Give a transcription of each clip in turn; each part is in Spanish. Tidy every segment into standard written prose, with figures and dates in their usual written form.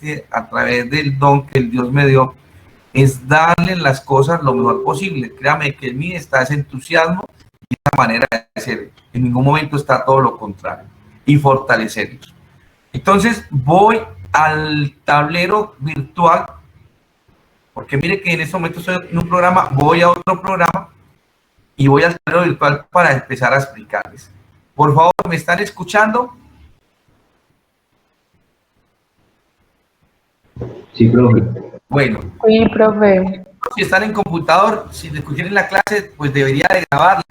realmente a través del don que el Dios me dio, es darle las cosas lo mejor posible. Créame que en mí está ese entusiasmo y esa manera de ser. En ningún momento está todo lo contrario. Y fortalecerlos. Entonces voy al tablero virtual, porque mire que en este momento estoy en un programa, voy a otro programa y voy al tablero virtual para empezar a explicarles. Por favor, ¿me están escuchando? Sí, profe. Bueno. Sí, profe. Si están en computador, si escuchan la clase, pues debería de grabarla.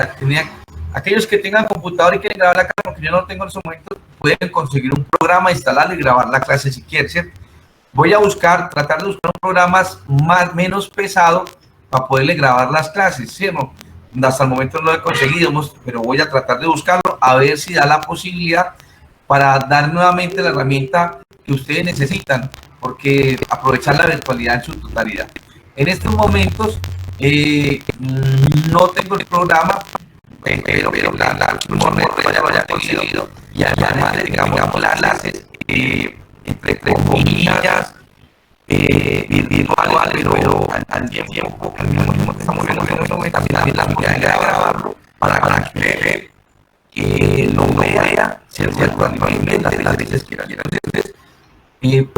Aquellos que tengan computador y quieren grabar la clase, porque yo no lo tengo en estos momentos, pueden conseguir un programa, instalarlo y grabar la clase si quieren, ¿cierto? Voy a tratar de buscar programas menos pesados para poderle grabar las clases, ¿cierto? Hasta el momento no lo he conseguido, pero voy a tratar de buscarlo, a ver si da la posibilidad para dar nuevamente la herramienta que ustedes necesitan, porque aprovechar la virtualidad en su totalidad. En estos momentos no tengo el programa, pero ya lo haya conseguido y además tengamos las clases entre comillas virtuales, pero al tiempo que estamos viendo también la posibilidad de grabarlo para que lo vea, ¿cierto? Las veces que quieran. Entonces,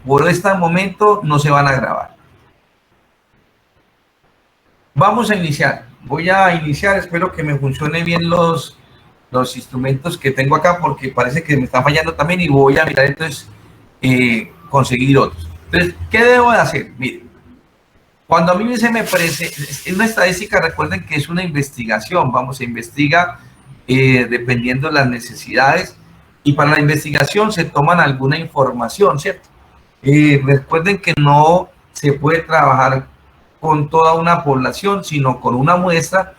por este momento no se van a grabar. Vamos a iniciar. Voy a iniciar, espero que me funcionen bien los instrumentos que tengo acá, porque parece que me está fallando también y voy a mirar entonces conseguir otros. Entonces, ¿qué debo de hacer? Miren, cuando a mí se me parece, es una estadística, recuerden que es una investigación, se investiga dependiendo de las necesidades, y para la investigación se toman alguna información, ¿cierto? Recuerden que no se puede trabajar con toda una población, sino con una muestra,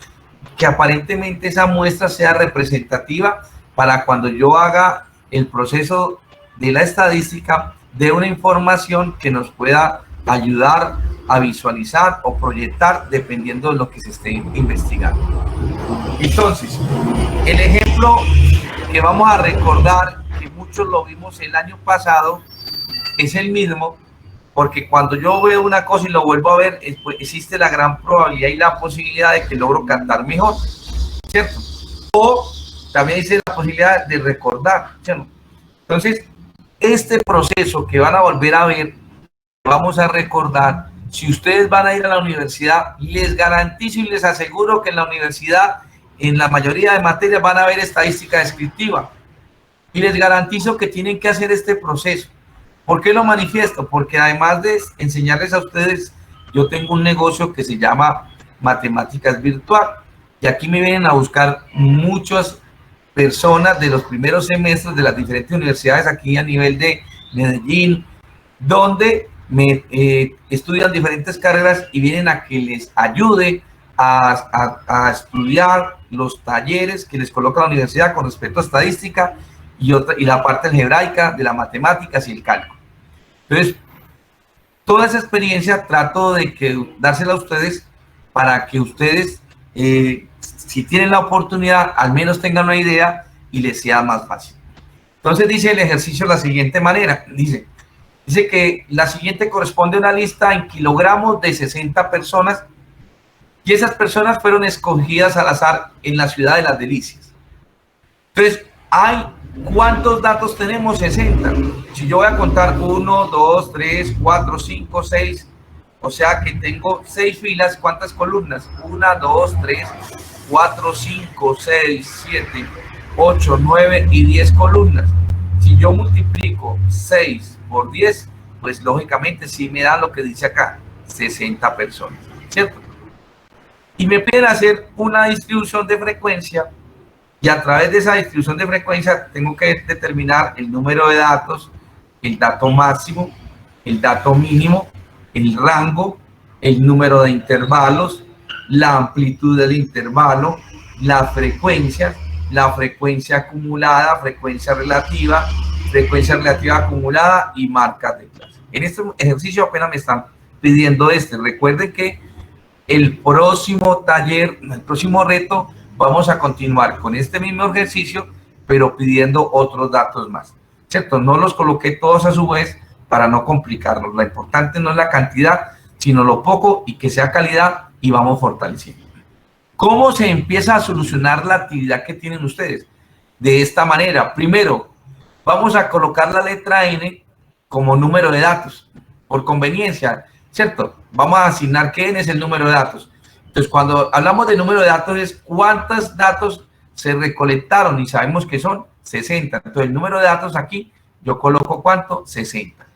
que aparentemente esa muestra sea representativa para cuando yo haga el proceso de la estadística, de una información que nos pueda ayudar a visualizar o proyectar dependiendo de lo que se esté investigando. Entonces, el ejemplo que vamos a recordar, que muchos lo vimos el año pasado, es el mismo, porque cuando yo veo una cosa y lo vuelvo a ver, pues existe la gran probabilidad y la posibilidad de que logro cantar mejor, ¿cierto? O también existe la posibilidad de recordar, ¿cierto? Entonces, este proceso que van a volver a ver, vamos a recordar, si ustedes van a ir a la universidad, les garantizo y les aseguro que en la universidad, en la mayoría de materias, van a ver estadística descriptiva. Y les garantizo que tienen que hacer este proceso. ¿Por qué lo manifiesto? Porque además de enseñarles a ustedes, yo tengo un negocio que se llama Matemáticas Virtual. Y aquí me vienen a buscar muchas personas de los primeros semestres de las diferentes universidades aquí a nivel de Medellín, donde estudian diferentes carreras y vienen a que les ayude a estudiar los talleres que les coloca la universidad con respecto a estadística y la parte algebraica de las matemáticas y el cálculo. Entonces, toda esa experiencia trato de dársela a ustedes para que ustedes, si tienen la oportunidad, al menos tengan una idea y les sea más fácil. Entonces dice el ejercicio de la siguiente manera, dice que la siguiente corresponde a una lista en kilogramos de 60 personas y esas personas fueron escogidas al azar en la ciudad de Las Delicias. Entonces, ¿cuántos datos tenemos? 60. Si yo voy a contar 1, 2, 3, 4, 5, 6, o sea que tengo 6 filas, ¿cuántas columnas? 1, 2, 3, 4, 5, 6, 7, 8, 9 y 10 columnas. Si yo multiplico 6 por 10, pues lógicamente sí me da lo que dice acá, 60 personas, ¿cierto? Y me piden hacer una distribución de frecuencia, y a través de esa distribución de frecuencia tengo que determinar el número de datos, el dato máximo, el dato mínimo, el rango, el número de intervalos, la amplitud del intervalo, la frecuencia acumulada, frecuencia relativa acumulada y marcas de clase. En este ejercicio apenas me están pidiendo Recuerden que el próximo taller, el próximo reto, vamos a continuar con este mismo ejercicio, pero pidiendo otros datos más, ¿cierto? No los coloqué todos a su vez, para no complicarnos. Lo importante no es la cantidad, sino lo poco y que sea calidad y vamos fortaleciendo. ¿Cómo se empieza a solucionar la actividad que tienen ustedes? De esta manera. Primero, vamos a colocar la letra N como número de datos, por conveniencia, ¿cierto? Vamos a asignar que N es el número de datos. Entonces, cuando hablamos de número de datos es cuántos datos se recolectaron y sabemos que son 60. Entonces, el número de datos aquí, yo coloco ¿cuánto? 60.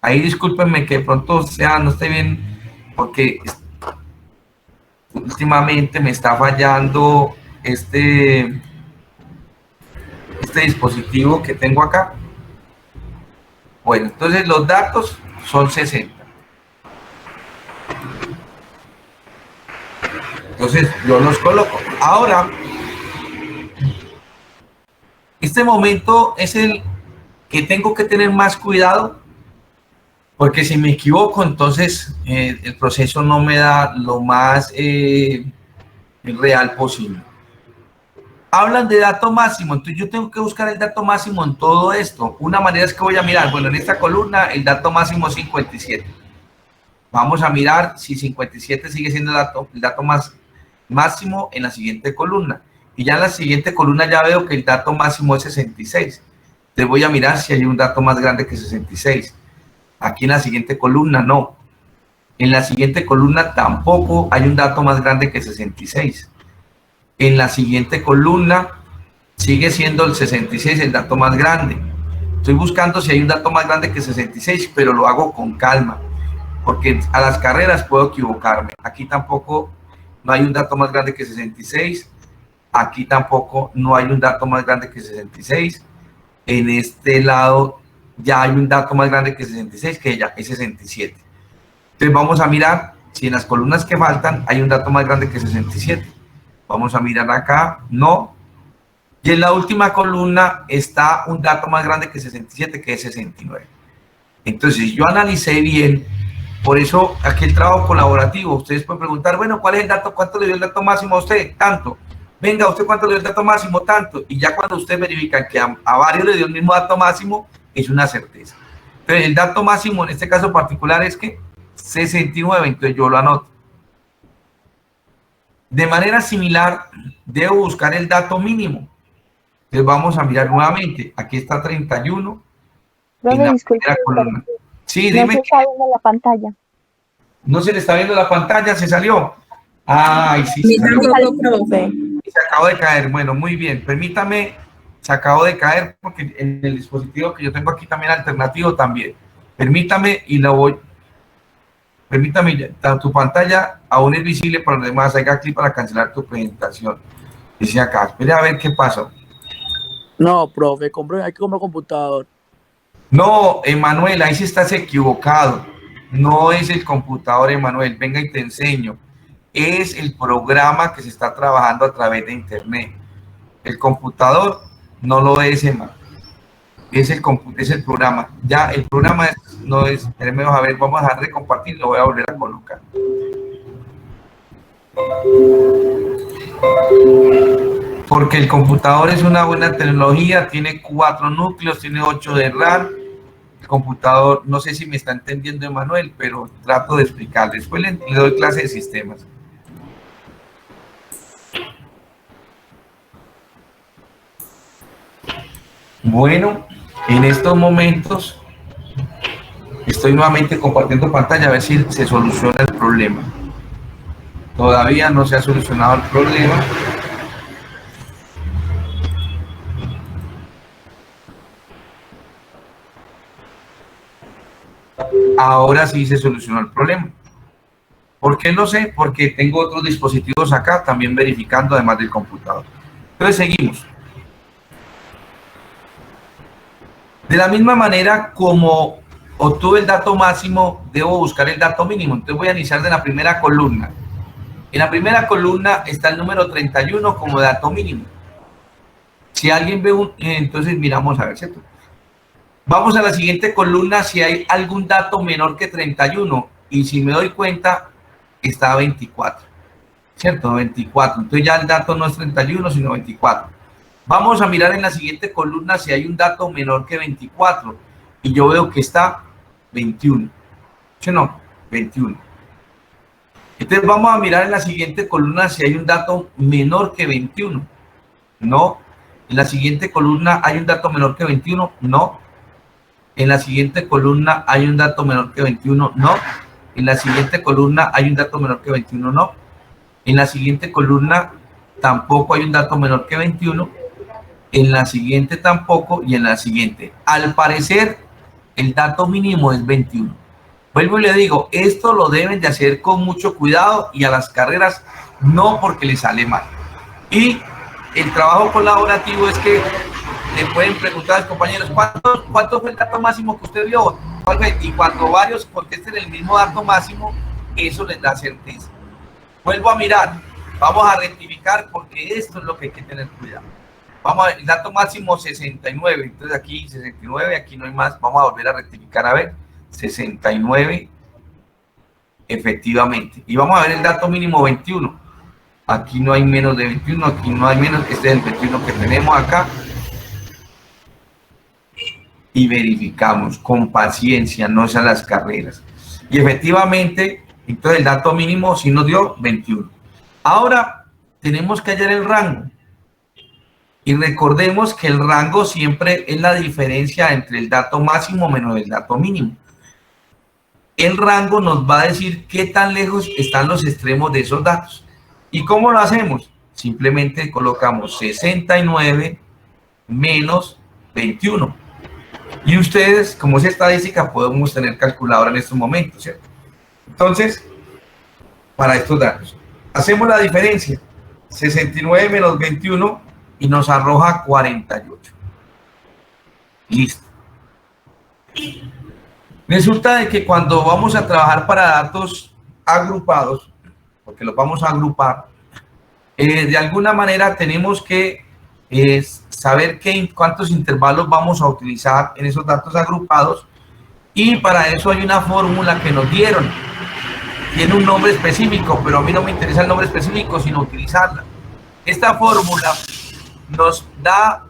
Ahí discúlpenme que de pronto no esté bien, porque últimamente me está fallando este dispositivo que tengo acá. Bueno, entonces los datos son 60. Entonces yo los coloco. Ahora, este momento es el que tengo que tener más cuidado, porque si me equivoco, entonces el proceso no me da lo más real posible. Hablan de dato máximo, entonces yo tengo que buscar el dato máximo en todo esto. Una manera es que voy a mirar, bueno, en esta columna el dato máximo es 57. Vamos a mirar si 57 sigue siendo el dato máximo en la siguiente columna. Y ya en la siguiente columna ya veo que el dato máximo es 66. Entonces voy a mirar si hay un dato más grande que 66. Aquí en la siguiente columna no. En la siguiente columna tampoco hay un dato más grande que 66. En la siguiente columna sigue siendo el 66 el dato más grande. Estoy buscando si hay un dato más grande que 66, pero lo hago con calma, porque a las carreras puedo equivocarme. Aquí tampoco no hay un dato más grande que 66. Aquí tampoco no hay un dato más grande que 66. En este lado ya hay un dato más grande que 66, que ya es 67. Entonces vamos a mirar si en las columnas que faltan hay un dato más grande que 67. Vamos a mirar acá, no. Y en la última columna está un dato más grande que 67, que es 69. Entonces, yo analicé bien, por eso aquí el trabajo colaborativo. Ustedes pueden preguntar, bueno, ¿cuál es el dato? ¿Cuánto le dio el dato máximo a usted? Tanto. Venga, ¿usted cuánto le dio el dato máximo? Tanto. Y ya cuando ustedes verifican que a varios le dio el mismo dato máximo, es una certeza. Entonces, el dato máximo en este caso particular es que 69, entonces yo lo anoto. De manera similar, debo buscar el dato mínimo. Entonces vamos a mirar nuevamente. Aquí está 31. En la primera columna. Sí, dime. No se está viendo la pantalla. ¿No se le está viendo la pantalla? ¿Se salió? Ay, sí, se salió. Se acabó de caer. Bueno, muy bien. Permítame, se acabó de caer porque en el dispositivo que yo tengo aquí también alternativo también. Permítame y lo voy. Permítame, tu pantalla aún es visible, pero además haga clic para cancelar tu presentación. Dice acá, espere a ver qué pasó. No, profe, hay que comprar computador. No, Emanuel, ahí sí estás equivocado. No es el computador, Emanuel. Venga y te enseño. Es el programa que se está trabajando a través de internet. El computador no lo es, Emanuel. Es el programa. Ya el programa no es. A ver, vamos a dejar de compartir, lo voy a volver a colocar. Porque el computador es una buena tecnología, tiene 4 núcleos, tiene 8 de RAM. El computador, no sé si me está entendiendo Emanuel, pero trato de explicar. Después le doy clase de sistemas. Bueno, en estos momentos estoy nuevamente compartiendo pantalla a ver si se soluciona el problema. Todavía no se ha solucionado el problema. Ahora sí se solucionó el problema. ¿Por qué? No sé, porque tengo otros dispositivos acá también verificando además del computador. Entonces seguimos. De la misma manera como obtuve el dato máximo, debo buscar el dato mínimo. Entonces voy a iniciar de la primera columna. En la primera columna está el número 31 como dato mínimo. Si alguien ve entonces miramos a ver, ¿cierto? Vamos a la siguiente columna si hay algún dato menor que 31 y si me doy cuenta está 24, ¿cierto? 24. Entonces ya el dato no es 31 sino 24. Vamos a mirar en la siguiente columna si hay un dato menor que 24 y yo veo que está 21. ¿Sí o no? 21. Entonces vamos a mirar en la siguiente columna si hay un dato menor que 21. No. En la siguiente columna hay un dato menor que 21. No. En la siguiente columna hay un dato menor que 21. No. En la siguiente columna hay un dato menor que 21. No. En la siguiente columna tampoco hay un dato menor que 21. En la siguiente tampoco y en la siguiente. Al parecer, el dato mínimo es 21. Vuelvo y le digo, esto lo deben de hacer con mucho cuidado y a las carreras no porque les sale mal. Y el trabajo colaborativo es que le pueden preguntar a los compañeros, ¿cuánto fue el dato máximo que usted vio? Y cuando varios contesten el mismo dato máximo, eso les da certeza. Vuelvo a mirar, vamos a rectificar porque esto es lo que hay que tener cuidado. Vamos a ver, el dato máximo 69, entonces aquí 69, aquí no hay más, vamos a volver a rectificar, a ver, 69, efectivamente. Y vamos a ver el dato mínimo 21, aquí no hay menos de 21, aquí no hay menos, este es el 21 que tenemos acá. Y verificamos con paciencia, no es a las carreras. Y efectivamente, entonces el dato mínimo sí nos dio 21. Ahora tenemos que hallar el rango. Y recordemos que el rango siempre es la diferencia entre el dato máximo menos el dato mínimo. El rango nos va a decir qué tan lejos están los extremos de esos datos. ¿Y cómo lo hacemos? Simplemente colocamos 69 menos 21. Y ustedes, como es estadística, podemos tener calculadora en estos momentos, ¿cierto? Entonces, para estos datos, hacemos la diferencia. 69 menos 21 y nos arroja 48. Listo. Resulta de que cuando vamos a trabajar para datos agrupados, porque los vamos a agrupar, de alguna manera tenemos que saber cuántos intervalos vamos a utilizar en esos datos agrupados, y para eso hay una fórmula que nos dieron. Tiene un nombre específico, pero a mí no me interesa el nombre específico, sino utilizarla. Esta fórmula nos da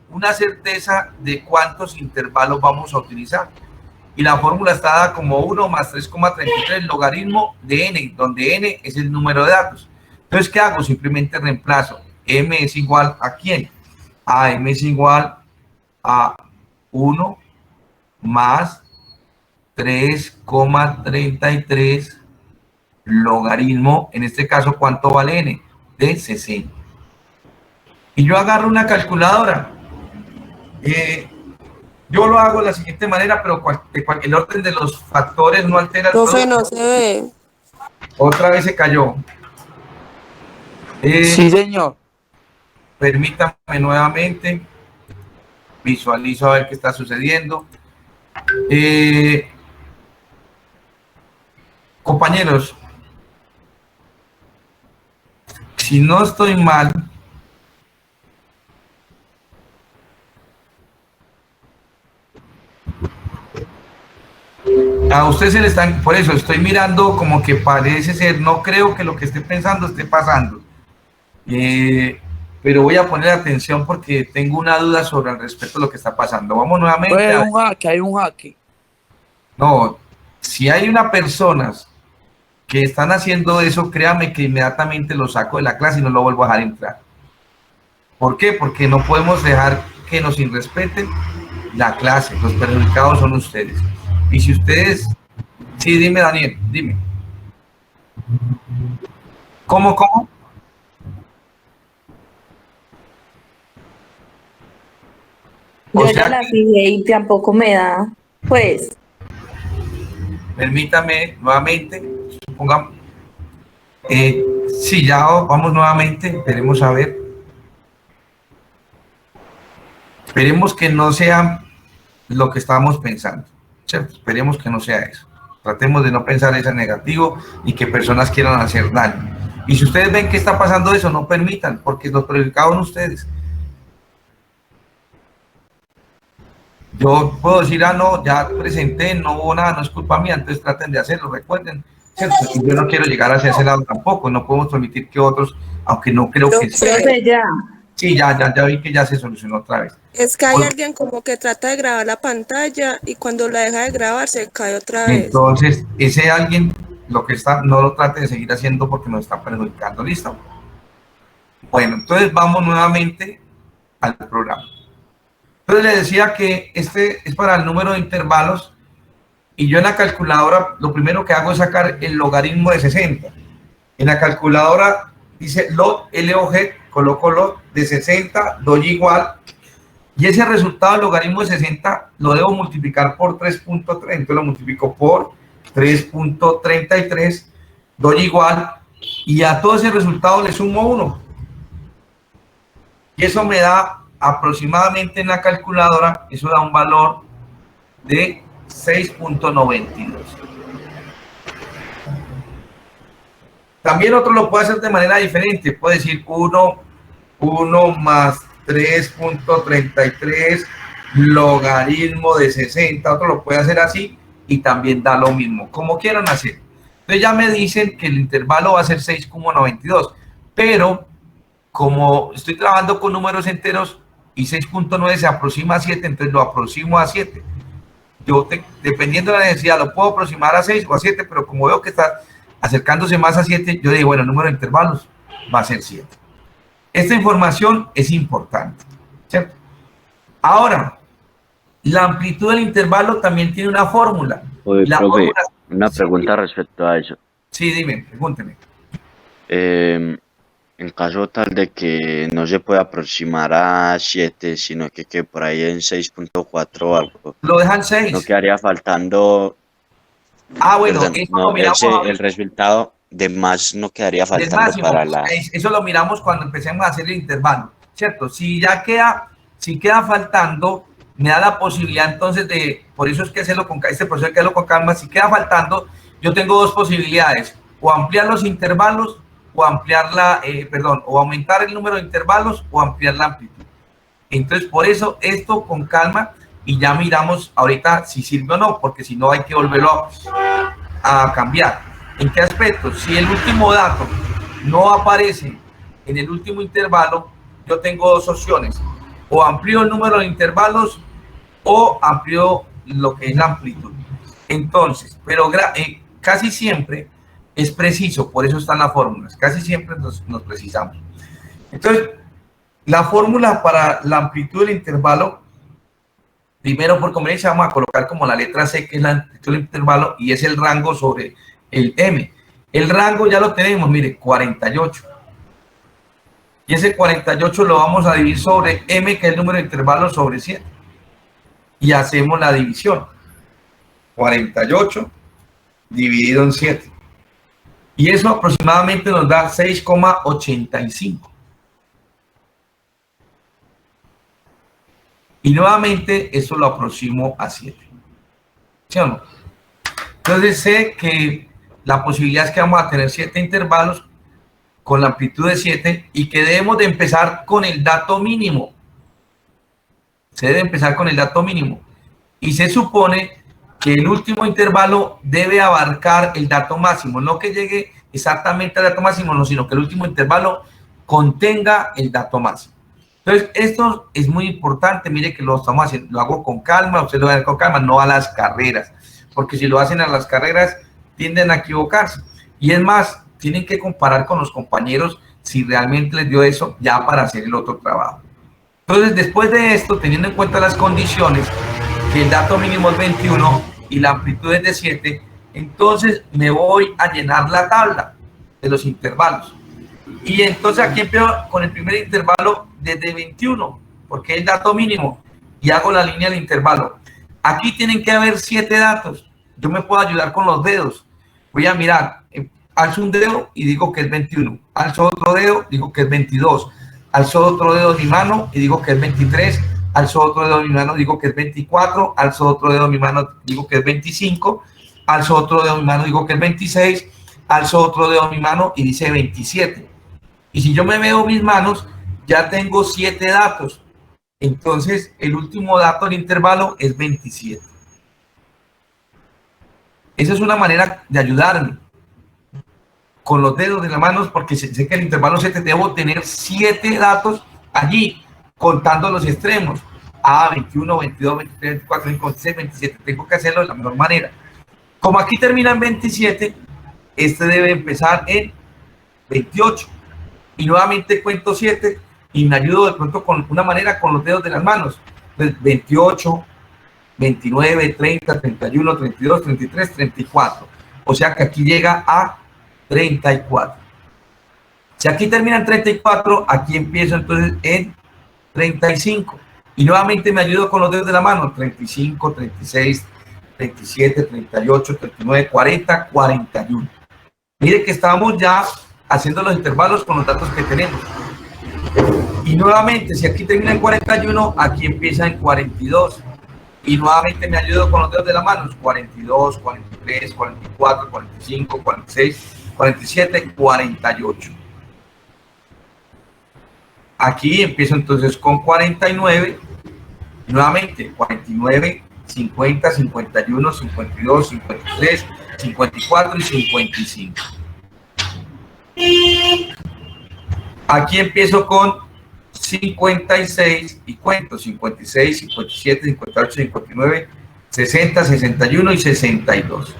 una certeza de cuántos intervalos vamos a utilizar. Y la fórmula está dada como 1 más 3,33 logaritmo de n, donde n es el número de datos. Entonces, ¿qué hago? Simplemente reemplazo. M es igual a ¿quién? A M es igual a 1 más 3,33 logaritmo, en este caso, ¿cuánto vale n? De 60. Y yo agarro una calculadora. Yo lo hago de la siguiente manera, pero el orden de los factores no altera el profe, no se ve. Otra vez se cayó. Sí, señor. Permítame nuevamente. Visualizo a ver qué está sucediendo. Compañeros, si no estoy mal, a ustedes se le están, por eso estoy mirando como que parece ser, no creo que lo que esté pensando esté pasando, pero voy a poner atención porque tengo una duda sobre el respecto a lo que está pasando. Vamos nuevamente. Pues hay un hack. No, si hay unas personas que están haciendo eso, créame que inmediatamente lo saco de la clase y no lo vuelvo a dejar entrar. ¿Por qué? Porque no podemos dejar que nos irrespeten la clase. Los perjudicados son ustedes. Y si ustedes... Sí, dime, Daniel, dime. ¿Cómo? Yo ya la fijé y tampoco me da, pues. Permítame nuevamente, supongamos. Sí, ya vamos nuevamente, esperemos a ver. Esperemos que no sea lo que estábamos pensando, ¿cierto? Esperemos que no sea eso. Tratemos de no pensar eso negativo y que personas quieran hacer daño. Y si ustedes ven que está pasando eso, no permitan, porque los perjudicados son ustedes. Yo puedo decir, no, ya presenté, no hubo nada, no es culpa mía, entonces traten de hacerlo, recuerden, ¿cierto? Y yo no quiero llegar hacia ese lado tampoco, no podemos permitir que otros, aunque no creo que sea. Profe, ya. Sí, ya vi que ya se solucionó otra vez. Es que hay Pues, alguien como que trata de grabar la pantalla y cuando la deja de grabar se cae otra vez. entonces, ese alguien lo que está, no lo trate de seguir haciendo porque nos está perjudicando. ¿Listo? Bueno, entonces vamos nuevamente al programa. Entonces le decía que este es para el número de intervalos y yo en la calculadora lo primero que hago es sacar el logaritmo de 60. En la calculadora dice log, coloco log de 60, doy igual, y ese resultado del logaritmo de 60 lo debo multiplicar por 3.3, entonces lo multiplico por 3.33, doy igual, y a todo ese resultado le sumo 1. Y eso me da aproximadamente en la calculadora, eso da un valor de 6.92. También otro lo puede hacer de manera diferente, puede decir 1 más 3.33 logaritmo de 60, otro lo puede hacer así y también da lo mismo, como quieran hacer. Entonces ya me dicen que el intervalo va a ser 6.92, pero como estoy trabajando con números enteros y 6.9 se aproxima a 7, entonces lo aproximo a 7. Dependiendo de la necesidad, lo puedo aproximar a 6 o a 7, pero como veo que está acercándose más a 7, yo digo, bueno, el número de intervalos va a ser 7. Esta información es importante, ¿cierto? Ahora, la amplitud del intervalo también tiene una fórmula. Oye, La profe, fórmula... una pregunta respecto a eso. Sí, dime, pregúnteme. En caso tal de que no se pueda aproximar a 7, sino que por ahí en 6.4 o algo, Lo dejan 6. no quedaría faltando, Bueno, perdón, eso no, lo miramos el resultado de más no quedaría del faltando máximo. para la... Eso lo miramos cuando empecemos a hacer el intervalo, ¿cierto? Si queda faltando, me da la posibilidad entonces de, por eso es que hacerlo con este proceso hay que hacerlo con calma. Si queda faltando, yo tengo dos posibilidades, o ampliar los intervalos, o ampliar o aumentar el número de intervalos, o ampliar la amplitud. Entonces, por eso, esto con calma, y ya miramos ahorita si sirve o no, porque si no hay que volverlo a cambiar. ¿En qué aspecto? Si el último dato no aparece en el último intervalo, yo tengo dos opciones, o amplío el número de intervalos o amplío lo que es la amplitud. Entonces, pero casi siempre es preciso, por eso están las fórmulas, casi siempre nos precisamos. Entonces, la fórmula para la amplitud del intervalo, primero por conveniencia vamos a colocar como la letra C, que es la amplitud del intervalo, y es el rango sobre el M. El rango ya lo tenemos, mire, 48. Y ese 48 lo vamos a dividir sobre M, que es el número de intervalos, sobre 7. Y hacemos la división. 48 dividido en 7. Y eso aproximadamente nos da 6,85. Y nuevamente eso lo aproximo a 7. ¿Sí o no? Entonces sé que la posibilidad es que vamos a tener 7 intervalos con la amplitud de 7 y que debemos de empezar con el dato mínimo. Se debe empezar con el dato mínimo. Y se supone que el último intervalo debe abarcar el dato máximo, no que llegue exactamente al dato máximo, no, sino que el último intervalo contenga el dato máximo. Entonces, esto es muy importante, mire que lo estamos haciendo, lo hago con calma, usted lo va a hacer con calma, no a las carreras, porque si lo hacen a las carreras, tienden a equivocarse. Y es más, tienen que comparar con los compañeros si realmente les dio eso ya para hacer el otro trabajo. Entonces, después de esto, teniendo en cuenta las condiciones, que el dato mínimo es 21 y la amplitud es de 7, entonces me voy a llenar la tabla de los intervalos. Y entonces aquí empiezo con el primer intervalo desde 21, porque es el dato mínimo, y hago la línea del intervalo. Aquí tienen que haber 7 datos. Yo me puedo ayudar con los dedos. Voy a mirar, alzo un dedo y digo que es 21. Alzo otro dedo, digo que es 22. Alzo otro dedo de mi mano y digo que es 23. Alzo otro dedo de mi mano, digo que es 24. Alzo otro dedo de mi mano, digo que es 25. Alzo otro dedo de mi mano, digo que es 26. Alzo otro dedo de mi mano y dice 27. Y si yo me veo mis manos, ya tengo 7 datos. Entonces, el último dato del intervalo es 27. Esa es una manera de ayudarme con los dedos de las manos, porque sé que el intervalo 7 debo tener 7 datos allí contando los extremos. 21, 22, 23, 24, 25, 26, 27. Tengo que hacerlo de la mejor manera. Como aquí termina en 27, este debe empezar en 28. Y nuevamente cuento 7 y me ayudo de pronto con una manera con los dedos de las manos. Entonces, 28, 29, 30, 31, 32, 33, 34. O sea que aquí llega a 34. Si aquí termina en 34, aquí empiezo entonces en 35. Y nuevamente me ayudo con los dedos de la mano. 35, 36, 37, 38, 39, 40, 41. Mire que estamos ya haciendo los intervalos con los datos que tenemos. Y nuevamente, si aquí termina en 41, aquí empieza en 42. Y nuevamente me ayudo con los dedos de la mano. 42, 43, 44, 45, 46, 47, 48. Aquí empiezo entonces con 49. Nuevamente, 49, 50, 51, 52, 53, 54 y 55. Aquí empiezo con 56 y cuento 56, 57, 58, 59, 60, 61 y 62.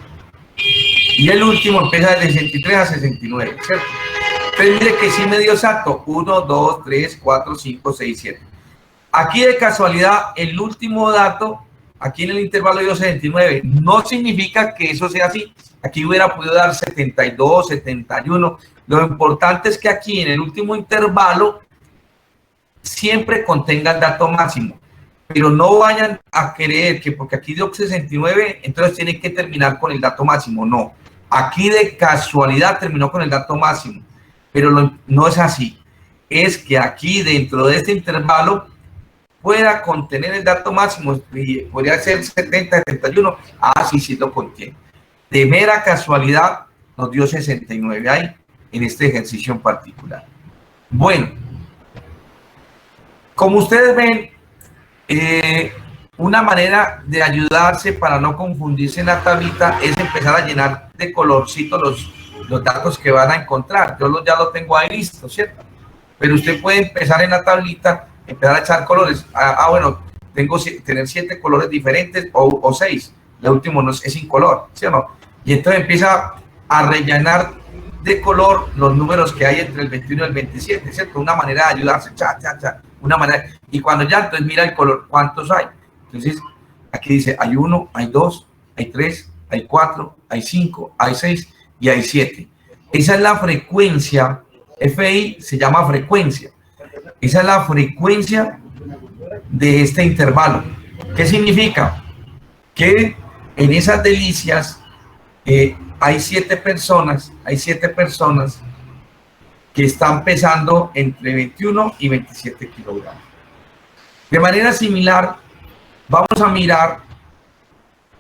Y el último empieza de 63 a 69, ¿cierto? Entonces mire que sí me dio exacto. 1, 2, 3, 4, 5, 6, 7. Aquí de casualidad el último dato, aquí en el intervalo dio 79. No significa que eso sea así. Aquí hubiera podido dar 72, 71. Lo importante es que aquí en el último intervalo siempre contenga el dato máximo. Pero no vayan a creer que porque aquí dio 69, entonces tienen que terminar con el dato máximo. No. Aquí de casualidad terminó con el dato máximo. Pero no es así. Es que aquí dentro de este intervalo pueda contener el dato máximo. Podría ser 70, 71. Sí, sí lo contiene. De mera casualidad nos dio 69 ahí en este ejercicio en particular. Bueno, como ustedes ven, una manera de ayudarse para no confundirse en la tablita es empezar a llenar de colorcito los datos que van a encontrar. Yo ya lo tengo ahí listo, ¿cierto? Pero usted puede empezar en la tablita, empezar a echar colores. Bueno, tener 7 colores diferentes o 6. El último no es incolor, ¿sí o no? Y entonces empieza a rellenar de color los números que hay entre el 21 y el 27, ¿cierto? Una manera de ayudarse, una manera. Y cuando ya, entonces mira el color, ¿cuántos hay? Entonces, aquí dice, hay 1, hay 2, hay 3, hay 4, hay 5, hay 6 y hay 7. Esa es la frecuencia. FI se llama frecuencia. Esa es la frecuencia de este intervalo. ¿Qué significa? Que en esas delicias hay 7 personas que están pesando entre 21 y 27 kilogramos. De manera similar, vamos a mirar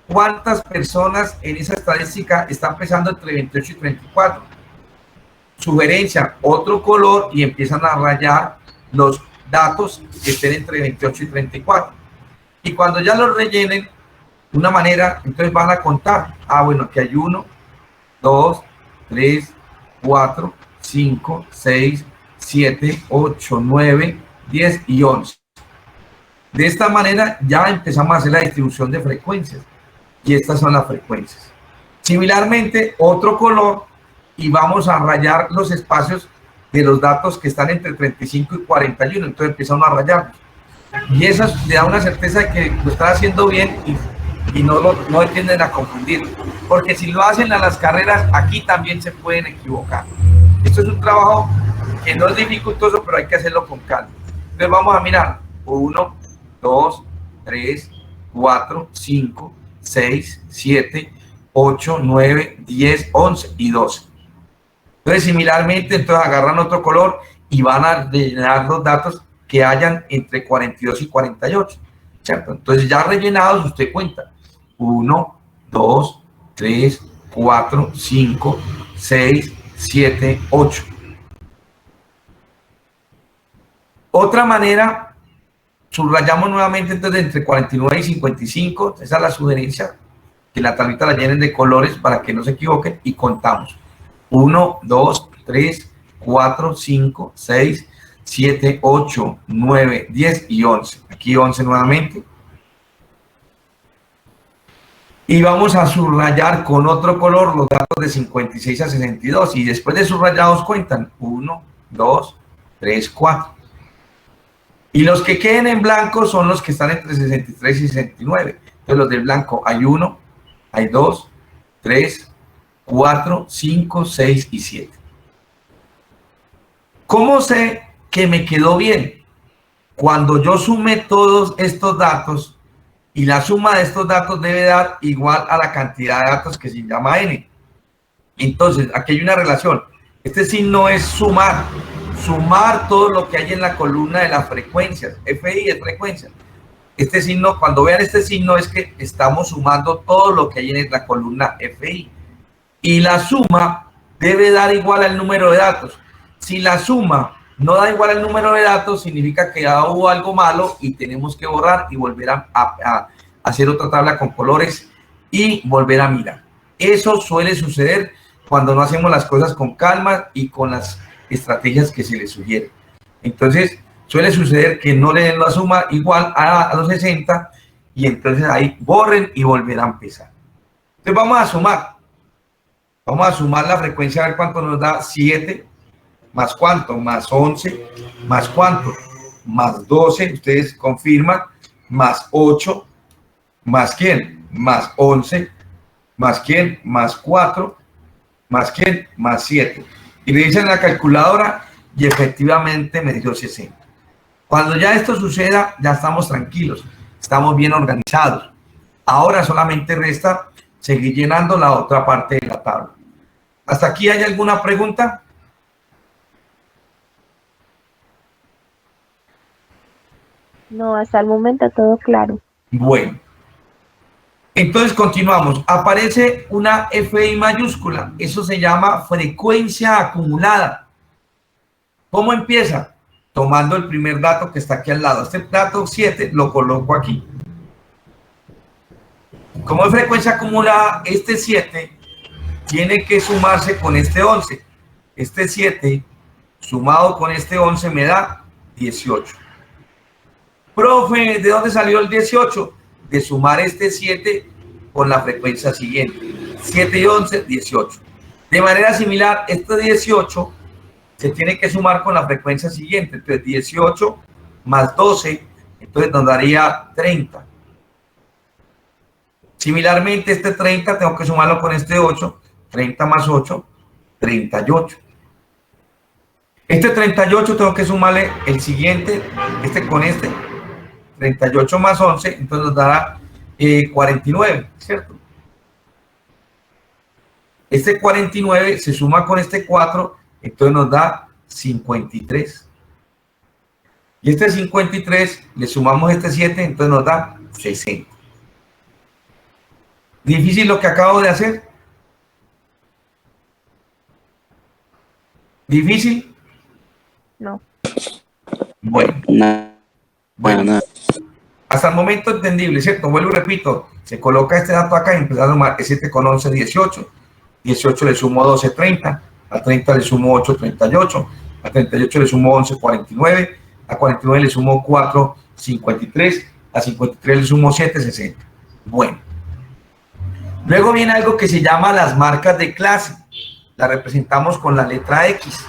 cuántas personas en esa estadística están pesando entre 28 y 34. Sugerencia, otro color y empiezan a rayar los datos que estén entre 28 y 34. Y cuando ya los rellenen, una manera, entonces van a contar. Bueno, aquí hay 1, 2, 3, 4, 5, 6, 7, 8, 9, 10 y 11. De esta manera ya empezamos a hacer la distribución de frecuencias. Y estas son las frecuencias. Similarmente, otro color y vamos a rayar los espacios de los datos que están entre 35 y 41. Entonces empiezan a rayar. Y eso le da una certeza de que lo están haciendo bien y no tienden a confundir. Porque si lo hacen a las carreras, aquí también se pueden equivocar. Esto es un trabajo que no es dificultoso, pero hay que hacerlo con calma. Entonces vamos a mirar. 1, 2, 3, 4, 5, 6, 7, 8, 9, 10, 11 y 12. Entonces, similarmente, entonces agarran otro color y van a rellenar los datos que hayan entre 42 y 48, ¿cierto? Entonces, ya rellenados, usted cuenta. 1, 2, 3, 4, 5, 6, 7, 8. Otra manera, subrayamos nuevamente entonces entre 49 y 55, esa es la sugerencia, que la tablita la llenen de colores para que no se equivoquen y contamos. 1, 2, 3, 4, 5, 6, 7, 8, 9, 10 y 11. Aquí 11 nuevamente. Y vamos a subrayar con otro color los datos de 56 a 62. Y después de subrayados cuentan 1, 2, 3, 4. Y los que queden en blanco son los que están entre 63 y 69. Entonces los del blanco hay 1, hay 2, 3, 4, 5, 6 y 7. ¿Cómo sé que me quedó bien? Cuando yo sume todos estos datos, y la suma de estos datos debe dar igual a la cantidad de datos que se llama n. Entonces, aquí hay una relación. Este signo es sumar. Sumar todo lo que hay en la columna de las frecuencias. FI es frecuencia. Este signo, cuando vean este signo, es que estamos sumando todo lo que hay en la columna FI. Y la suma debe dar igual al número de datos. Si la suma no da igual al número de datos, significa que ya hubo algo malo y tenemos que borrar y volver a hacer otra tabla con colores y volver a mirar. Eso suele suceder cuando no hacemos las cosas con calma y con las estrategias que se les sugieren. Entonces, suele suceder que no le den la suma igual a los 60 y entonces ahí borren y volver a empezar. Entonces, vamos a sumar. Vamos a sumar la frecuencia a ver cuánto nos da 7. ¿Más cuánto? Más 11, más cuánto, más 12, ustedes confirman, más 8, más quién, más 11, más quién, más 4, más quién, más 7. Y le dicen la calculadora y efectivamente me dio 60. Cuando ya esto suceda, ya estamos tranquilos, estamos bien organizados. Ahora solamente resta seguir llenando la otra parte de la tabla. ¿Hasta aquí hay alguna pregunta? No, hasta el momento todo claro. Bueno, entonces continuamos. Aparece una FI mayúscula. Eso se llama frecuencia acumulada. ¿Cómo empieza? Tomando el primer dato que está aquí al lado. Este dato 7 lo coloco aquí. Como es frecuencia acumulada, este 7 tiene que sumarse con este 11. Este 7 sumado con este 11 me da 18. Profe, ¿de dónde salió el 18? De sumar este 7 con la frecuencia siguiente. 7 y 11, 18. De manera similar, este 18 se tiene que sumar con la frecuencia siguiente. Entonces, 18 más 12, entonces nos daría 30. Similarmente, este 30 tengo que sumarlo con este 8. 30 más 8, 38. Este 38 tengo que sumarle el siguiente, este con este. 38 más 11, entonces nos dará 49, ¿cierto? Este 49 se suma con este 4, entonces nos da 53. Y este 53 le sumamos este 7, entonces nos da 60. ¿Difícil lo que acabo de hacer? ¿Difícil? No. Bueno. Bueno. Hasta el momento entendible, ¿cierto? Vuelvo y repito, se coloca este dato acá y empezar a sumar 7 con 11, 18. 18 le sumo 12, 30. A 30 le sumo 8, 38. A 38 le sumo 11, 49. A 49 le sumo 4, 53. A 53 le sumo 7, 60. Bueno. Luego viene algo que se llama las marcas de clase. La representamos con la letra X.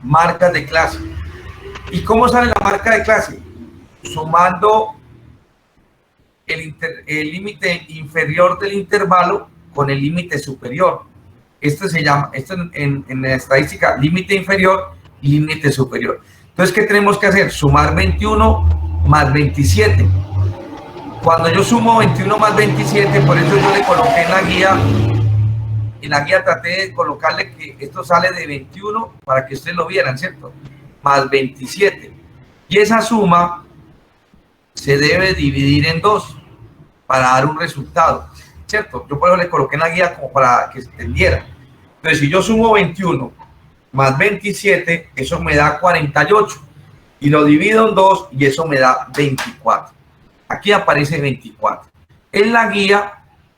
Marcas de clase. ¿Y cómo sale la marca de clase? Sumando el límite inferior del intervalo con el límite superior. Esto se llama, en la estadística, límite inferior y límite superior. Entonces, ¿qué tenemos que hacer? Sumar 21 más 27. Cuando yo sumo 21 más 27, por eso yo le coloqué en la guía traté de colocarle que esto sale de 21 para que ustedes lo vieran, ¿cierto? Más 27. Y esa suma se debe dividir en 2 para dar un resultado, ¿cierto? Yo por eso le coloqué en la guía como para que se entendiera. Entonces, si yo sumo 21 más 27, eso me da 48. Y lo divido en 2 y eso me da 24. Aquí aparece 24. En la guía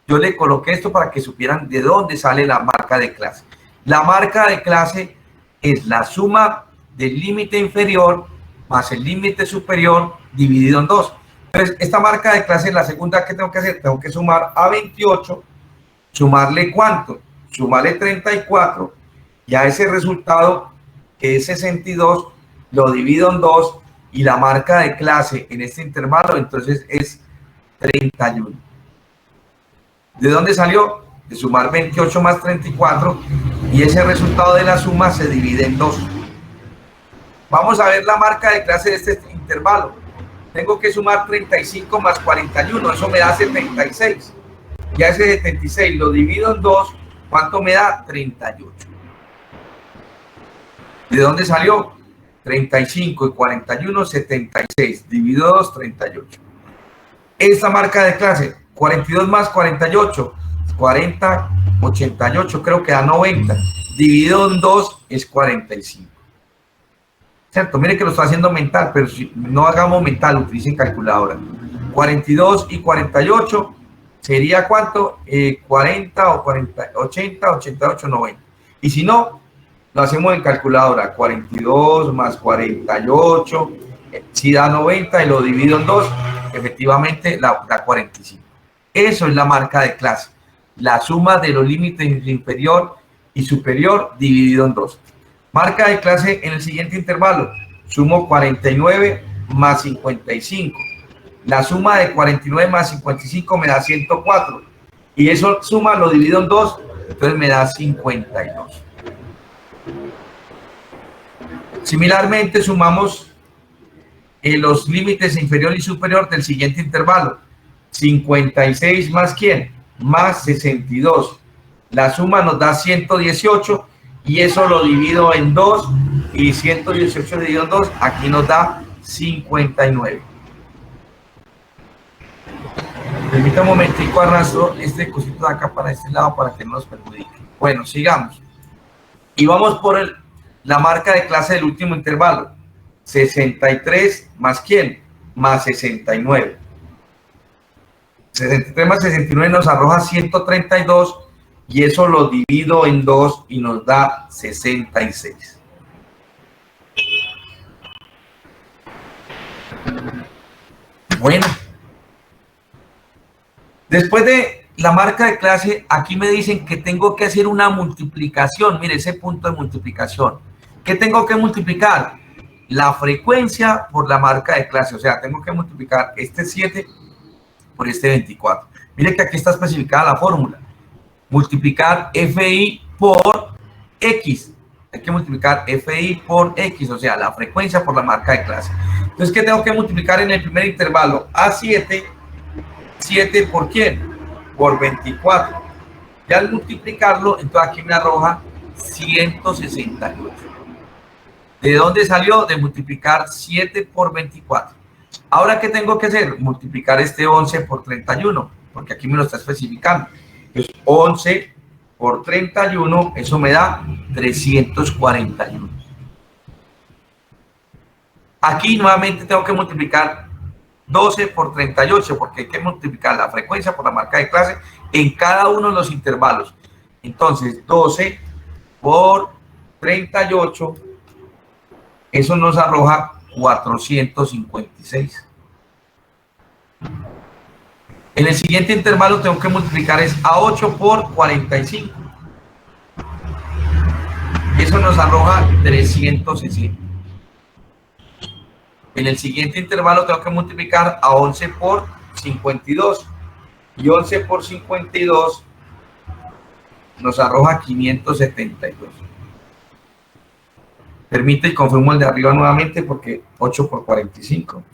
yo le coloqué esto para que supieran de dónde sale la marca de clase. La marca de clase es la suma del límite inferior más el límite superior dividido en 2. Entonces, esta marca de clase, la segunda que tengo que hacer, tengo que sumar a 28, sumarle ¿cuánto? Sumarle 34, y a ese resultado, que es 62, lo divido en 2, y la marca de clase en este intervalo, entonces es 31. ¿De dónde salió? De sumar 28 más 34, y ese resultado de la suma se divide en 2. Vamos a ver la marca de clase de este intervalo. Tengo que sumar 35 más 41, eso me da 76. Y a ese 76 lo divido en 2, ¿cuánto me da? 38. ¿De dónde salió? 35 y 41, 76. Divido 2, 38. Esta marca de clase, 42 más 48, 40, 88, creo que da 90. Dividido en 2 es 45. ¿Cierto? Mire que lo estoy haciendo mental, pero si no hagamos mental, utilicen calculadora. 42 y 48 sería ¿cuánto? 40 o 40, 80, 88, 90. Y si no, lo hacemos en calculadora. 42 más 48, si da 90 y lo divido en 2, efectivamente da 45. Eso es la marca de clase. La suma de los límites inferior y superior dividido en 2. Marca de clase en el siguiente intervalo. Sumo 49 más 55. La suma de 49 más 55 me da 104. Y eso suma, lo divido en 2, entonces me da 52. Similarmente, sumamos los límites inferior y superior del siguiente intervalo. 56 más ¿quién? Más 62. La suma nos da 118. Y eso lo divido en 2, y 118 dividido en 2, aquí nos da 59. Permítame un momentico, arrastro este cosito de acá para este lado para que no nos perjudique. Bueno, sigamos. Y vamos por la marca de clase del último intervalo. 63 más ¿quién? Más 69. 63 más 69 nos arroja 132. Y eso lo divido en 2 y nos da 66. Bueno. Después de la marca de clase, aquí me dicen que tengo que hacer una multiplicación. Mire, ese punto de multiplicación. ¿Qué tengo que multiplicar? La frecuencia por la marca de clase. O sea, tengo que multiplicar este 7 por este 24. Mire que aquí está especificada la fórmula. Multiplicar FI por X. Hay que multiplicar FI por X, o sea, la frecuencia por la marca de clase. Entonces, ¿qué tengo que multiplicar en el primer intervalo? A7, 7 por ¿quién? Por 24. Y al multiplicarlo, entonces aquí me arroja 168. ¿De dónde salió? De multiplicar 7 por 24. Ahora, ¿qué tengo que hacer? Multiplicar este 11 por 31, porque aquí me lo está especificando. Entonces, 11 por 31, eso me da 341. Aquí nuevamente tengo que multiplicar 12 por 38, porque hay que multiplicar la frecuencia por la marca de clase en cada uno de los intervalos. Entonces, 12 por 38, eso nos arroja 456. En el siguiente intervalo tengo que multiplicar es a 8 por 45. Eso nos arroja 360. En el siguiente intervalo tengo que multiplicar a 11 por 52. Y 11 por 52 nos arroja 572. Permite y confirmo el de arriba nuevamente porque 8 por 45.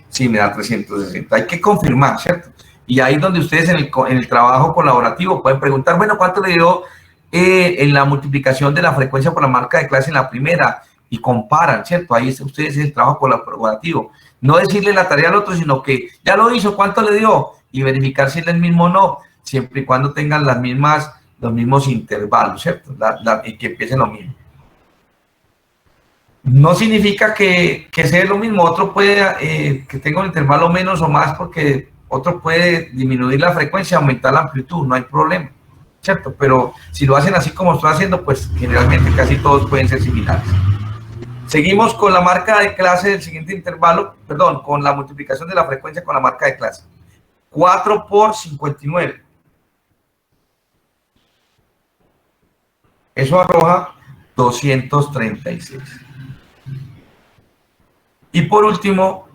Sí, me da 360. Hay que confirmar, ¿cierto? Y ahí es donde ustedes en el trabajo colaborativo pueden preguntar, bueno, ¿cuánto le dio en la multiplicación de la frecuencia por la marca de clase en la primera? Y comparan, ¿cierto? Ahí es ustedes en el trabajo colaborativo. No decirle la tarea al otro, sino que ya lo hizo, ¿cuánto le dio? Y verificar si es el mismo o no, siempre y cuando tengan los mismos intervalos, ¿cierto? Y que empiecen lo mismo. No significa que sea lo mismo, otro puede que tenga un intervalo menos o más, porque otro puede disminuir la frecuencia, aumentar la amplitud, no hay problema, ¿cierto? Pero si lo hacen así como estoy haciendo, pues generalmente casi todos pueden ser similares. Seguimos con la marca de clase del siguiente intervalo, perdón, con la multiplicación de la frecuencia con la marca de clase. 4 por 59. Eso arroja 236. Y por último,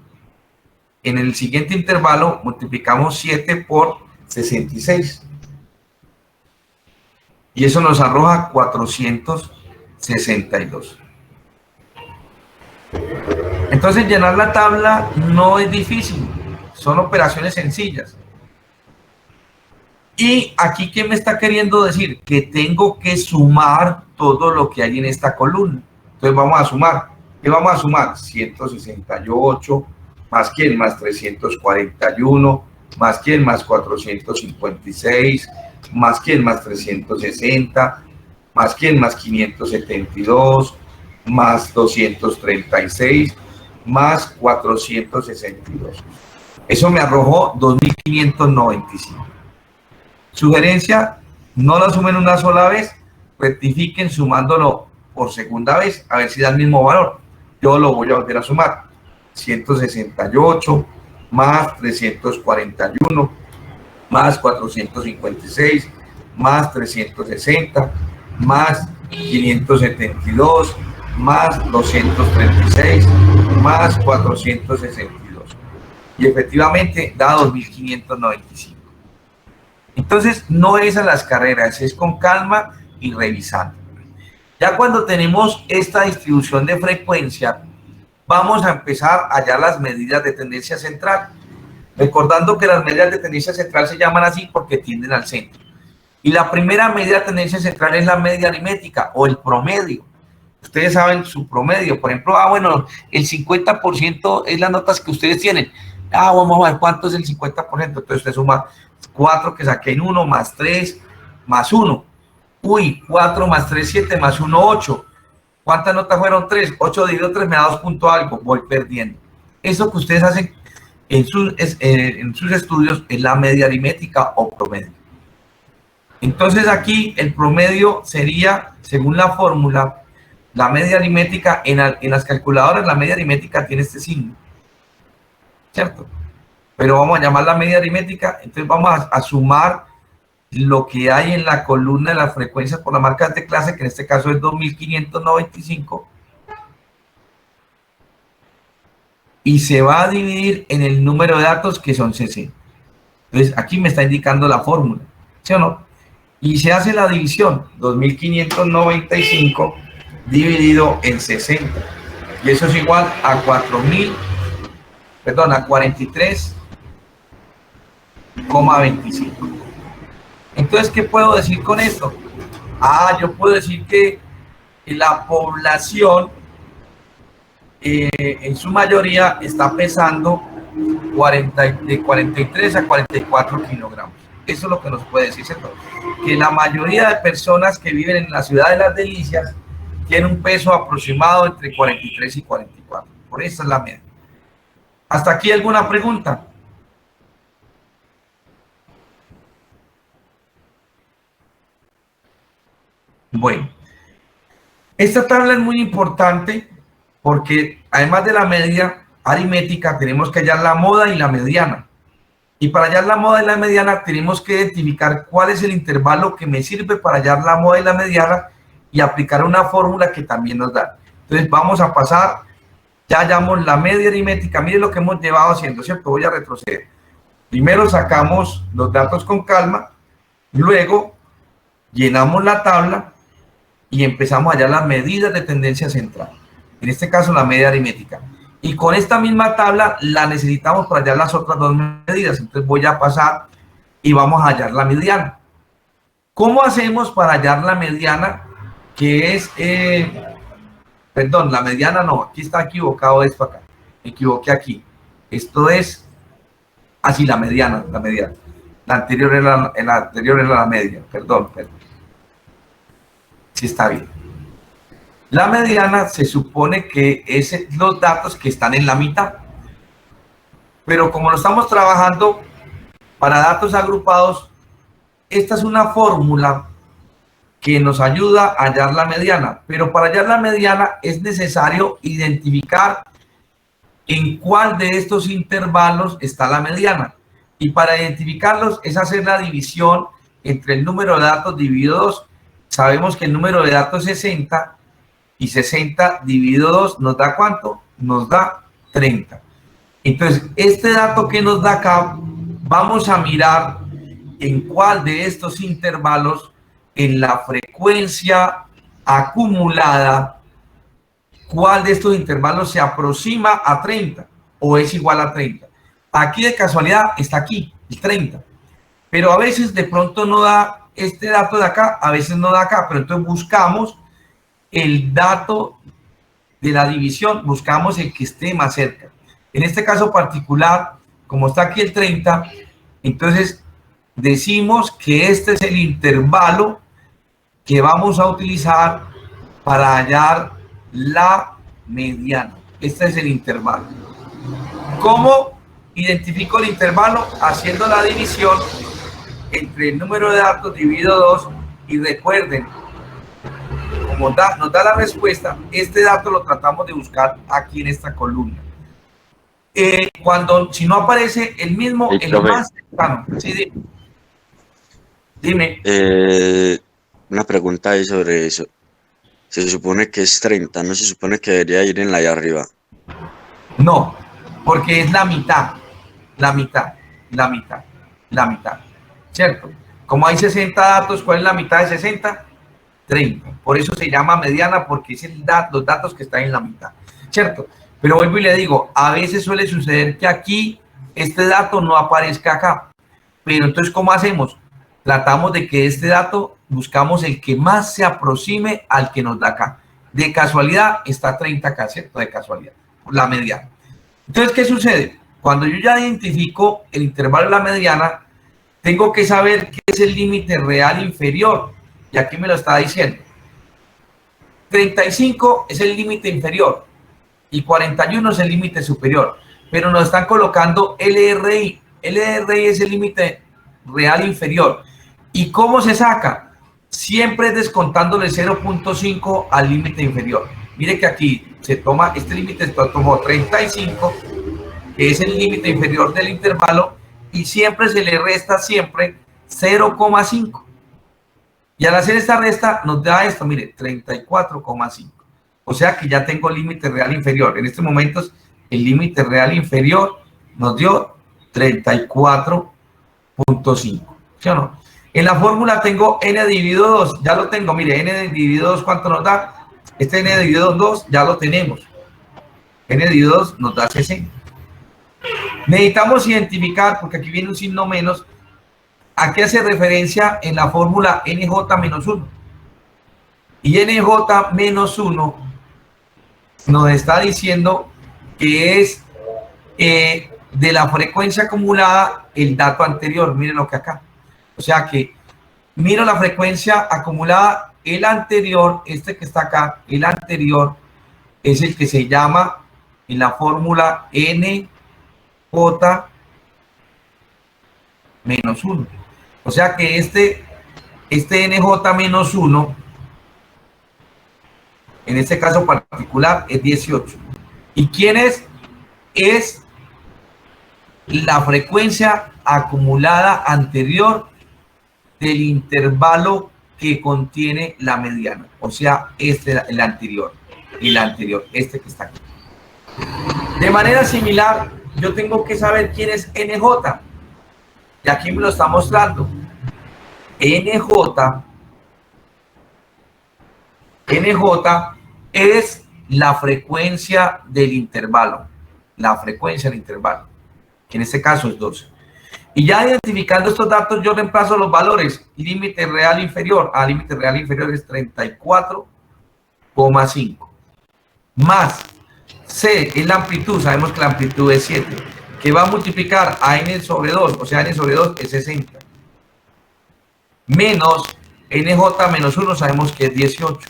en el siguiente intervalo multiplicamos 7 por 66. Y eso nos arroja 462. Entonces llenar la tabla no es difícil, son operaciones sencillas. Y aquí, ¿qué me está queriendo decir? Que tengo que sumar todo lo que hay en esta columna. Entonces vamos a sumar. ¿Qué vamos a sumar? 168, más quién, más 341, más quién, más 456, más quién, más 360, más quién, más 572, más 236, más 462. Eso me arrojó 2595. Sugerencia, no lo sumen una sola vez, rectifiquen sumándolo por segunda vez, a ver si da el mismo valor. Yo lo voy a volver a sumar. 168 más 341 más 456 más 360 más 572 más 236 más 462. Y efectivamente da 2595. Entonces, no es a las carreras, es con calma y revisando. Ya cuando tenemos esta distribución de frecuencia, vamos a empezar a hallar las medidas de tendencia central. Recordando que las medidas de tendencia central se llaman así porque tienden al centro. Y la primera medida de tendencia central es la media aritmética o el promedio. Ustedes saben su promedio. Por ejemplo, bueno, el 50% es las notas que ustedes tienen. Vamos a ver cuánto es el 50%. Entonces usted suma 4 que saqué en 1, más 3, más 1. Uy, 4 más 3, 7, más 1, 8. ¿Cuántas notas fueron? 3. 8 dividido 3 me da 2 punto algo. Voy perdiendo. Eso que ustedes hacen en sus estudios es la media aritmética o promedio. Entonces aquí el promedio sería, según la fórmula, la media aritmética, en las calculadoras la media aritmética tiene este signo, ¿cierto? Pero vamos a llamarla media aritmética, entonces vamos a sumar lo que hay en la columna de las frecuencias por las marcas de clase, que en este caso es 2595, y se va a dividir en el número de datos que son 60. Entonces aquí me está indicando la fórmula, ¿sí o no? Y se hace la división, 2595 dividido en 60, y eso es igual a 43,25. Entonces, ¿qué puedo decir con esto? Yo puedo decir que la población en su mayoría está pesando de 43 a 44 kilogramos. Eso es lo que nos puede decir, ¿cierto? Que la mayoría de personas que viven en la ciudad de Las Delicias tienen un peso aproximado entre 43 y 44. Por eso es la media. ¿Hasta aquí alguna pregunta? Bueno, esta tabla es muy importante porque además de la media aritmética tenemos que hallar la moda y la mediana. Y para hallar la moda y la mediana tenemos que identificar cuál es el intervalo que me sirve para hallar la moda y la mediana y aplicar una fórmula que también nos da. Entonces vamos a pasar, ya hallamos la media aritmética. Miren lo que hemos llevado haciendo, ¿cierto? Voy a retroceder. Primero sacamos los datos con calma, luego llenamos la tabla y empezamos a hallar las medidas de tendencia central. En este caso la media aritmética. Y con esta misma tabla la necesitamos para hallar las otras dos medidas. Entonces voy a pasar y vamos a hallar la mediana. ¿Cómo hacemos para hallar la mediana? Que es, perdón, la mediana no, aquí está equivocado esto acá. Me equivoqué aquí. Esto es, así la mediana. La anterior era la media, perdón. Sí está bien. La mediana se supone que es los datos que están en la mitad. Pero como lo estamos trabajando para datos agrupados, esta es una fórmula que nos ayuda a hallar la mediana, pero para hallar la mediana es necesario identificar en cuál de estos intervalos está la mediana. Y para identificarlos es hacer la división entre el número de datos dividido 2. Sabemos que el número de datos es 60 y 60 dividido 2 nos da ¿cuánto? Nos da 30. Entonces, este dato que nos da acá, vamos a mirar en cuál de estos intervalos, en la frecuencia acumulada, cuál de estos intervalos se aproxima a 30 o es igual a 30. Aquí de casualidad está aquí, el 30. Pero a veces de pronto no da este dato de acá, a veces no da acá, pero entonces buscamos el dato de la división, buscamos el que esté más cerca. En este caso particular, como está aquí el 30, entonces decimos que este es el intervalo que vamos a utilizar para hallar la mediana. Este es el intervalo. ¿Cómo identifico el intervalo? Haciendo la división entre el número de datos dividido 2 y recuerden, como nos da la respuesta, este dato lo tratamos de buscar aquí en esta columna. Si no aparece el mismo, el más cercano. Sí, dime. Una pregunta ahí sobre eso. Se supone que es 30, ¿no se supone que debería ir en la de arriba? No, porque es la mitad, ¿cierto? Como hay 60 datos, ¿cuál es la mitad de 60? 30. Por eso se llama mediana, porque es los datos que están en la mitad, ¿cierto? Pero vuelvo y le digo, a veces suele suceder que aquí este dato no aparezca acá. Pero entonces, ¿cómo hacemos? Tratamos de que este dato, buscamos el que más se aproxime al que nos da acá. De casualidad está 30 acá, ¿cierto? De casualidad, la mediana. Entonces, ¿qué sucede? Cuando yo ya identifico el intervalo de la mediana, tengo que saber qué es el límite real inferior. Y aquí me lo está diciendo. 35 es el límite inferior y 41 es el límite superior. Pero nos están colocando LRI. LRI es el límite real inferior. ¿Y cómo se saca? Siempre descontándole 0.5 al límite inferior. Mire que aquí se toma, este límite se tomó 35, que es el límite inferior del intervalo, y siempre se le resta siempre 0,5. Y al hacer esta resta nos da esto, mire, 34,5. O sea que ya tengo límite real inferior. En estos momentos el límite real inferior nos dio 34.5. ¿Sí o no? En la fórmula tengo n dividido 2, ya lo tengo, mire, n dividido 2, ¿cuánto nos da? Este n dividido 2 ya lo tenemos. N dividido 2 nos da 60. Necesitamos identificar, porque aquí viene un signo menos, ¿a qué hace referencia en la fórmula NJ menos 1? Y NJ menos 1 nos está diciendo que es de la frecuencia acumulada el dato anterior. Miren lo que acá. O sea que miro la frecuencia acumulada, el anterior, este que está acá, el anterior es el que se llama en la fórmula NJ menos 1. O sea que este NJ menos 1, en este caso particular, es 18. ¿Y quién es? Es la frecuencia acumulada anterior del intervalo que contiene la mediana. O sea, el anterior, este que está aquí. De manera similar, yo tengo que saber quién es NJ. Y aquí me lo está mostrando. NJ es la frecuencia del intervalo. La frecuencia del intervalo, que en este caso es 12. Y ya identificando estos datos, yo reemplazo los valores. Límite real inferior. Límite real inferior es 34,5. Más C es la amplitud. Sabemos que la amplitud es 7. Que va a multiplicar a n sobre 2. O sea, n sobre 2 es 60. Menos NJ menos 1. Sabemos que es 18.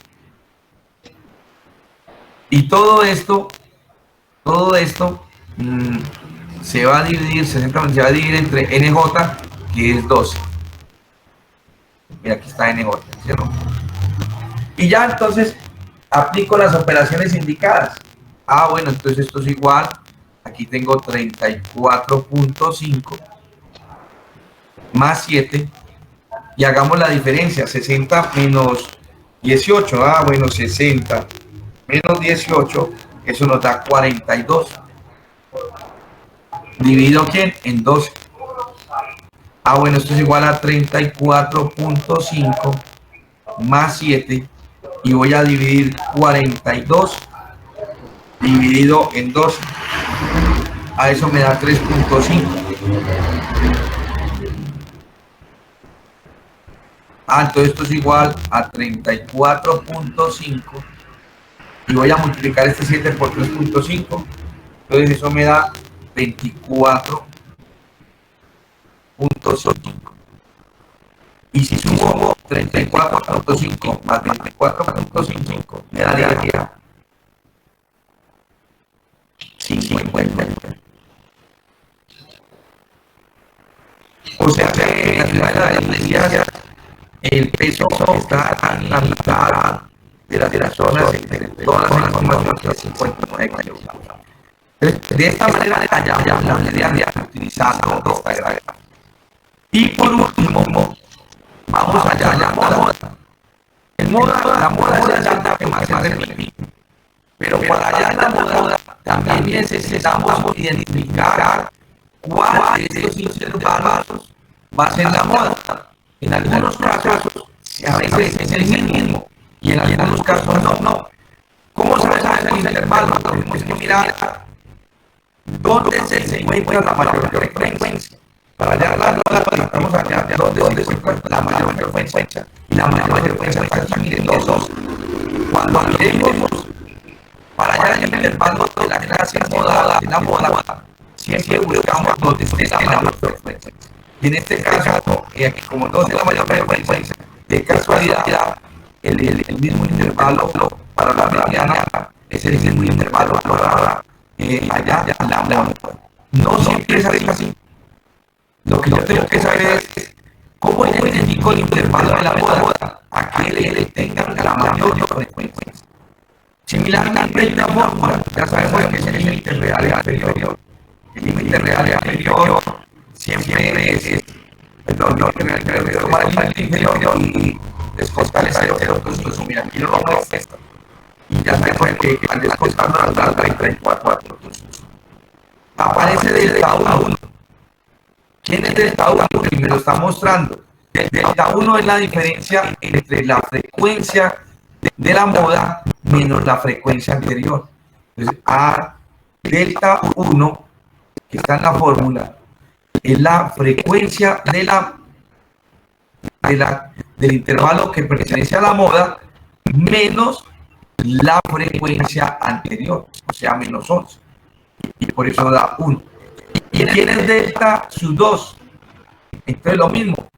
Y todo esto se va a dividir, 60 se va a dividir entre NJ, que es 12. Mira, aquí está NJ, ¿cierto? Y ya entonces aplico las operaciones indicadas. Ah, bueno, entonces esto es igual. Aquí tengo 34.5 más 7. Y hagamos la diferencia. 60 menos 18. Ah, bueno, 60 menos 18. Eso nos da 42. ¿Dividido quién? En 12. Ah, bueno, esto es igual a 34.5 más 7. Y voy a dividir 42 dividido en 12. A eso me da 3.5. Ah, entonces esto es igual a 34.5. Y voy a multiplicar este 7 por 3.5. Entonces eso me da 24.5. Y si sumo 34.5 más 24.5, me daría 50. O sea que en la iglesia el peso está en la mitad de las zonas, entre todas las informaciones de 59 kilogramos. De esta manera detallamos la media utilizando esta gráfica. Y por último, vamos allá a la moda. La moda es la que más se repite. Pero para allá en la moda también necesitamos identificar cuál de estos intervalos va a ser la moda. En algunos casos a veces es el mismo y en algunos casos no. ¿Cómo se sabe el intervalo? Tenemos que mirar dónde se encuentra la mayor frecuencia. Para allá la estamos allá donde se encuentra la mayor frecuencia. Y la mayor frecuencia está aquí, miren los dos. Cuando miremos para allá en el intervalo de la clase moda, de la moda, siempre buscamos donde esté la mayor frecuencia. Y en este caso, como no es la mayor frecuencia, de casualidad, el mismo intervalo para la mediana es el mismo intervalo para allá la moda. No siempre es así. Lo que yo tengo que saber es cómo identifico el intervalo de la moda a que le tengan la mayor frecuencia. Similarmente hay una fórmula, ya sabemos que es el límite real inferior. El límite real inferior siempre es, perdón, no, el límite inferior y descontar el 0. Entonces, mira, aquí lo vamos a esto. Y ya sabemos que al descontarnos nos da 34. Aparece delta 1. ¿Quién es delta 1? Y me lo está mostrando. Delta 1 es la diferencia entre la frecuencia de la moda menos la frecuencia anterior. Entonces, a delta 1, que está en la fórmula, es la frecuencia del intervalo que pertenece a la moda menos la frecuencia anterior, o sea, menos 11. Y por eso da 1. ¿Y quién es delta sub 2? Entonces lo mismo,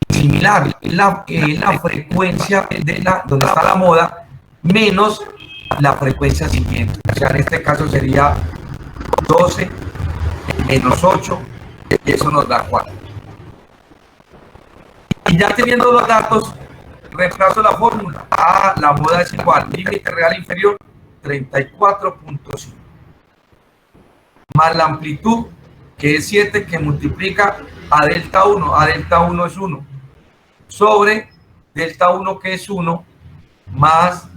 similar, la frecuencia de donde está la moda menos la frecuencia siguiente. O sea, en este caso sería 12 menos 8, y eso nos da 4. Y ya teniendo los datos, reemplazo la fórmula. La moda es igual, límite real inferior, 34.5. Más la amplitud, que es 7, que multiplica a delta 1. A delta 1 es 1. Sobre delta 1, que es 1, más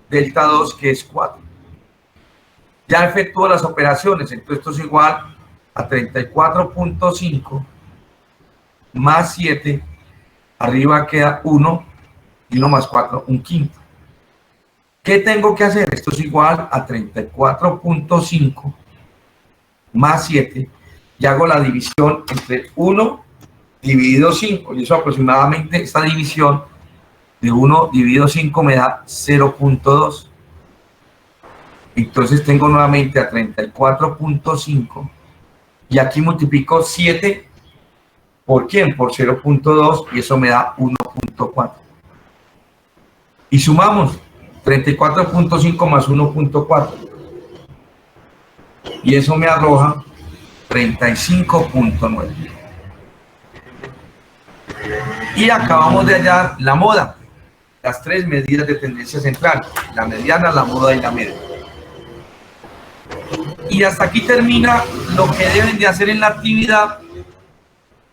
delta 2, que es 4. Ya efectúo las operaciones. Entonces esto es igual a 34.5 más 7. Arriba queda 1 y 1 más 4, un quinto. ¿Qué tengo que hacer? Esto es igual a 34.5 más 7. Y hago la división entre 1 dividido 5. Y eso aproximadamente, esta división de 1 dividido 5 me da 0.2. Entonces tengo nuevamente a 34.5. Y aquí multiplico 7. ¿Por quién? Por 0.2. Y eso me da 1.4. Y sumamos 34.5 más 1.4. Y eso me arroja 35.9. Y acabamos de hallar la moda. las 3 medidas de tendencia central, la mediana, la moda y la media. Y hasta aquí termina lo que deben de hacer en la actividad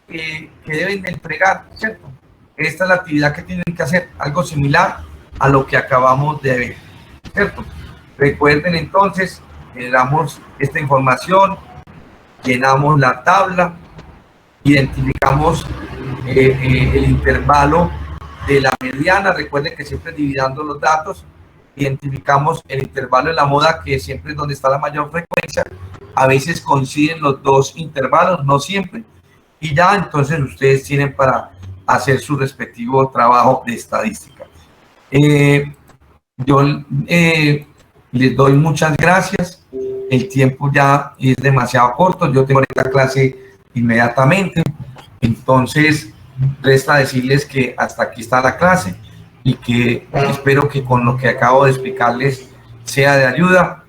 que deben de entregar, ¿cierto? Esta es la actividad que tienen que hacer, algo similar a lo que acabamos de ver, ¿cierto? Recuerden entonces, generamos esta información, llenamos la tabla, identificamos el intervalo de la mediana, recuerden que siempre dividando los datos, identificamos el intervalo de la moda, que siempre es donde está la mayor frecuencia, a veces coinciden los dos intervalos, no siempre, y ya entonces ustedes tienen para hacer su respectivo trabajo de estadística. Yo les doy muchas gracias, el tiempo ya es demasiado corto, yo tengo esta clase inmediatamente, entonces resta decirles que hasta aquí está la clase y que espero que con lo que acabo de explicarles sea de ayuda.